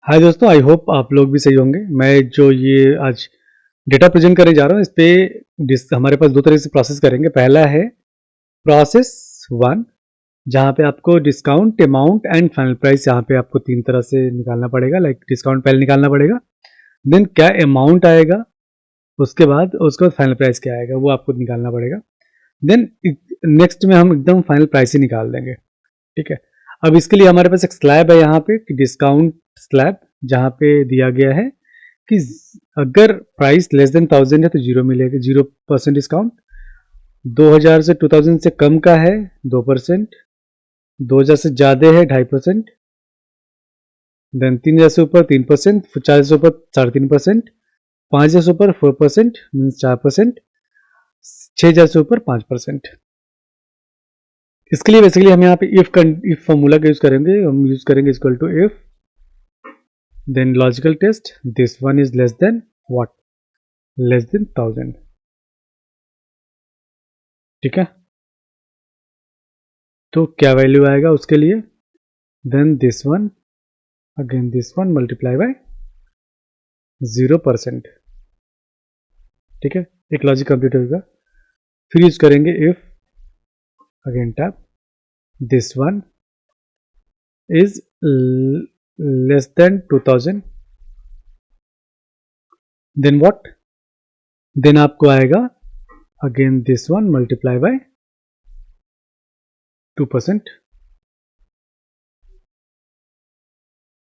हाय दोस्तों, I hope आप लोग भी सही होंगे। मैं जो ये आज डेटा प्रेजेंट करने जा रहा हूँ, इस पे हमारे पास दो तरह से प्रोसेस करेंगे। पहला है प्रोसेस वन, जहाँ पे आपको discount, amount and final price यहाँ पे आपको तीन तरह से निकालना पड़ेगा। लाइक डिस्काउंट पहले निकालना पड़ेगा, देन क्या अमाउंट आएगा, उसके बाद फाइनल प्राइस क्या आएगा वो आपको निकालना पड़ेगा। देन नेक्स्ट में हम एकदम फाइनल प्राइस ही निकाल देंगे। ठीक है। अब इसके लिए हमारे पास एक स्लैब है यहाँ पे, डिस्काउंट स्लैब, जहाँ पे दिया गया है कि अगर प्राइस लेस देन 1000 है तो जीरो मिलेगा, 0% डिस्काउंट। 2000 से 2000 से कम का है 2%, 2000 से ज़्यादा है 2.5%, देन 3000 से ऊपर 3%, 4000 से ऊपर 3.5%, 5000 से ऊपर 4% मीन्स 4%, 6000 से ऊपर 5%। इसके लिए बेसिकली हम यहाँ पे इफ फॉर्मूला का यूज करेंगे। हम यूज करेंगे equal to if, then logical test, this one is less than what, less than 1000। ठीक है, तो क्या वैल्यू आएगा उसके लिए, then this one, again this one multiply by 0%। ठीक है, एक लॉजिक कंप्लीट होगा। फिर यूज करेंगे if, again tab, this one is less than 2000, then what, then आपको आएगा again this one multiply by 2%।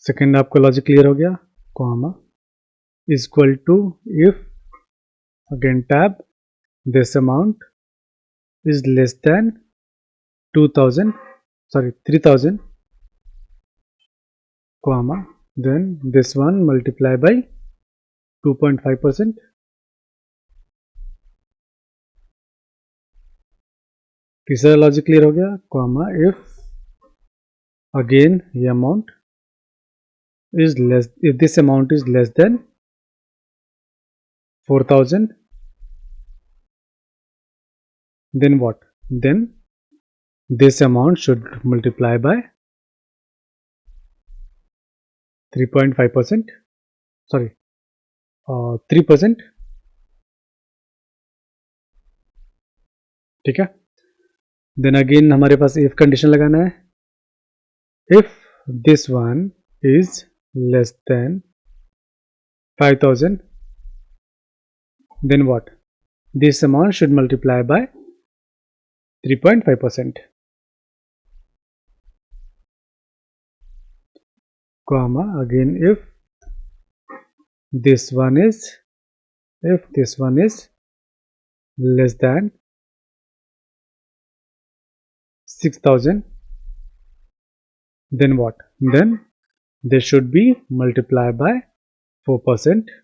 Second आपका लॉजिक क्लियर हो गया, comma equal to if, again tab, this amount is less than 3000, comma, then this one multiply by 2.5%। तीसरा logic clear हो गया, comma if, again ये amount is less, if this amount is less then 4000, then what, then this amount should multiply by 3.5%, sorry 3%। ठीक है, then again हमारे पास if condition लगाना है, if this one is less then 5000, then what, this amount should multiply by 3.5%, comma, again if this one is less than 6000, then what, then they should be multiplied by 4%।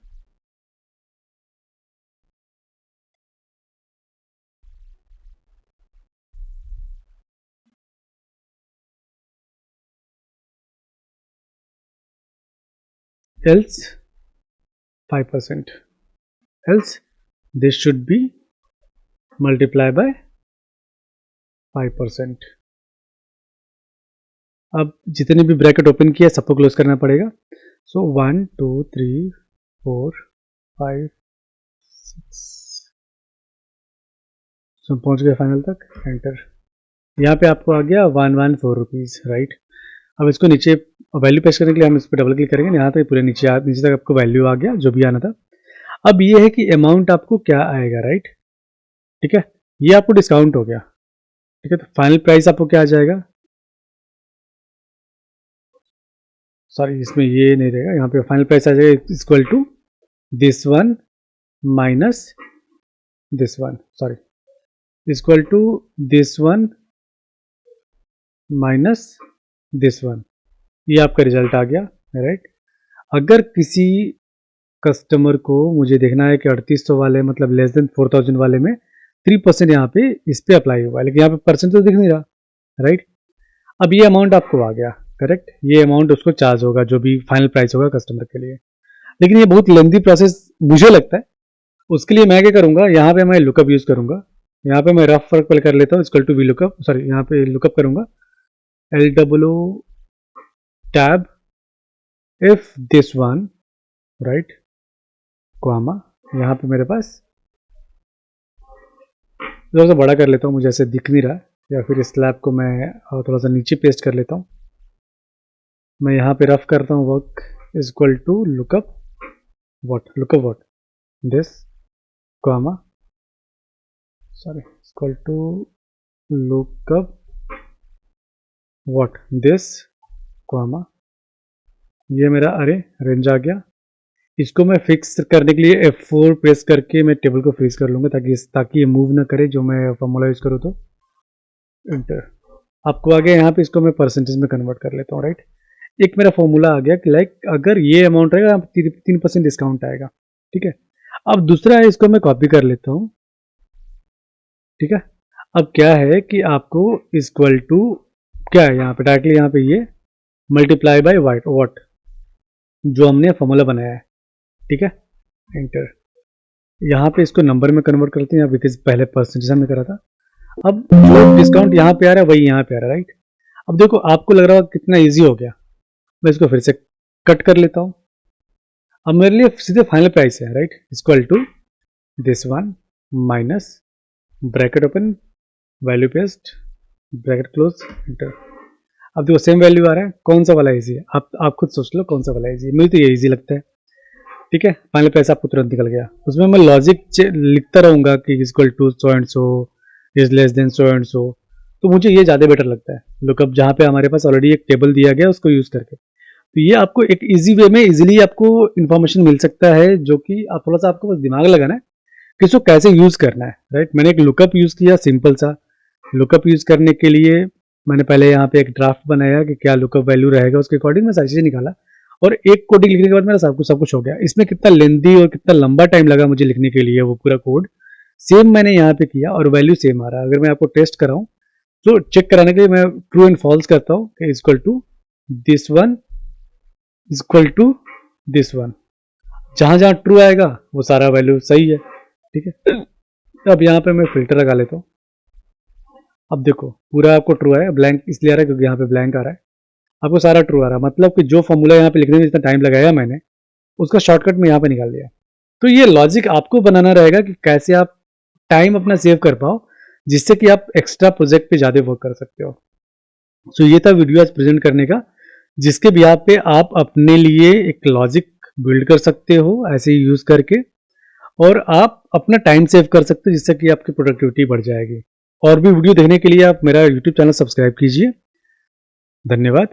else 5%, else this should be multiplied by 5%। अब जितने भी bracket open किया सबको close करना पड़ेगा। सो 1 2 3 4 5 6, सो पहुंच गए final तक, एंटर। यहाँ पे आपको आ गया 114 रुपीज़, राइट। अब इसको नीचे वैल्यू पेश करने के लिए हम इस पर डबल क्लिक करेंगे, यहाँ तक पूरे नीचे तक आपको वैल्यू आ गया जो भी आना था। अब ये है कि अमाउंट आपको क्या आएगा, राइट। ठीक है, ये आपको डिस्काउंट हो गया। ठीक है, तो फाइनल प्राइस आपको क्या आ जाएगा, सॉरी इसमें ये नहीं रहेगा, यहाँ पे फाइनल प्राइस आ जाएगा equal to this one minus this one, sorry equal to this one minus this one. ये आपका रिजल्ट आ गया, राइट। अगर किसी कस्टमर को मुझे देखना है कि 3800 वाले मतलब लेस देन 4000 वाले में 3% यहाँ पे इस पे अप्लाई हुआ है, लेकिन यहाँ पे परसेंट तो दिख नहीं रहा, राइट। अब ये अमाउंट आपको आ गया, करेक्ट। ये अमाउंट उसको चार्ज होगा जो भी फाइनल प्राइस होगा कस्टमर के लिए। लेकिन ये बहुत लेंथी प्रोसेस मुझे लगता है। उसके लिए मैं क्या करूँगा, यहाँ पे मैं लुकअप यूज़ करूँगा। यहाँ पे मैं रफ वर्क पहले कर लेता हूँ, equal to V lookup, sorry यहाँ पे लुकअप करूँगा, LW tab if this one right comma, यहाँ पे मेरे पास थोड़ा सा बड़ा कर लेता हूँ, मुझे ऐसे दिख नहीं रहा, या फिर स्लैब को मैं थोड़ा सा नीचे पेस्ट कर लेता हूँ। मैं यहाँ पे रफ करता हूँ work is equal to lookup what this comma sorry equal to lookup what this comma, ये मेरा अरे रेंज आ गया। इसको मैं फिक्स करने के लिए F4 प्रेस करके मैं टेबल को फ्रीज कर लूँगा ताकि ये मूव ना करे जो मैं फॉर्मूला यूज़ करूँ तो। इंटर आपको आ गया। यहाँ पे इसको मैं परसेंटेज में कन्वर्ट कर लेता हूँ राइट। एक मेरा फॉर्मूला आ गया कि लाइक अगर ये अमाउंट रहेगा 3% डिस्काउंट आएगा, ठीक है। अब दूसरा है, इसको मैं कॉपी कर लेता हूँ, ठीक है। अब क्या है कि आपको इक्वल टू क्या है यहाँ पे डायरेक्टली, यहाँ पे ये मल्टीप्लाई बाय व्हाट जो हमने फॉर्मूला बनाया है, ठीक है। एंटर। यहाँ पे इसको नंबर में कन्वर्ट करते हैं बिकॉज पहले परसेंटेज हमने करा था। अब जो डिस्काउंट यहाँ पे आ रहा है वही यहाँ पे आ रहा है राइट। अब देखो आपको लग रहा है कितना ईजी हो गया। मैं इसको फिर से कट कर लेता हूँ। अब मेरे लिए सीधे फाइनल प्राइस है right, equal to this one minus bracket open value paste bracket close enter. अब देखो सेम वैल्यू आ रहा है, कौन सा वाला इजी है आप खुद सोच लो कौन सा वाला इजी है। मुझे तो ये इजी लगता है, ठीक है। फाइनल प्राइस आपको तुरंत निकल गया। उसमें मैं लॉजिक लिखता रहूँगा कि equal to so and so is less than so and so, तो मुझे ये ज़्यादा बेटर लगता है लुकअप, जहाँ पे हमारे पास ऑलरेडी एक टेबल दिया गया उसको यूज़ करके। तो ये आपको एक ईजी वे में इजीली आपको इन्फॉर्मेशन मिल सकता है, जो कि आप थोड़ा सा आपको बस दिमाग लगाना है कि इसको कैसे यूज़ करना है राइट। मैंने एक लुकअप यूज़ किया, सिंपल सा लुकअप यूज़ करने के लिए मैंने पहले यहाँ पे एक ड्राफ्ट बनाया कि क्या लुकअप वैल्यू रहेगा, उसके अकॉर्डिंग मैं सारी चीज़ें निकाला और एक कोडिंग लिखने के बाद मेरा सब कुछ हो गया। इसमें कितना लेंदी और कितना लंबा टाइम लगा मुझे लिखने के लिए वो पूरा कोड, सेम मैंने यहाँ पे किया और वैल्यू सेम आ रहा है। अगर मैं आपको टेस्ट कराऊँ तो चेक कराने के लिए मैं ट्रू एंड फॉल्स करता हूँ कि equal to this one equal to this one, जहाँ जहाँ ट्रू आएगा वो सारा वैल्यू सही है, ठीक है। अब यहाँ पे मैं फिल्टर लगा लेता हूँ। अब देखो पूरा आपको ट्रू है, ब्लैंक इसलिए आ रहा है क्योंकि यहाँ पे ब्लैंक आ रहा है, आपको सारा ट्रू आ रहा है। मतलब कि जो फॉर्मूला यहाँ पे लिखने में जितना टाइम लगाया मैंने उसका शॉर्टकट में यहाँ पे निकाल दिया। तो ये लॉजिक आपको बनाना रहेगा कि कैसे आप टाइम अपना सेव कर पाओ, जिससे कि आप एक्स्ट्रा प्रोजेक्ट पे ज़्यादा वर्क कर सकते हो। सो ये था वीडियो आज प्रेजेंट करने का, जिसके बिहाफ पे आप अपने लिए एक लॉजिक बिल्ड कर सकते हो ऐसे ही यूज़ करके, और आप अपना टाइम सेव कर सकते हो जिससे कि आपकी प्रोडक्टिविटी बढ़ जाएगी। और भी वीडियो देखने के लिए आप मेरा यूट्यूब चैनल सब्सक्राइब कीजिए। धन्यवाद।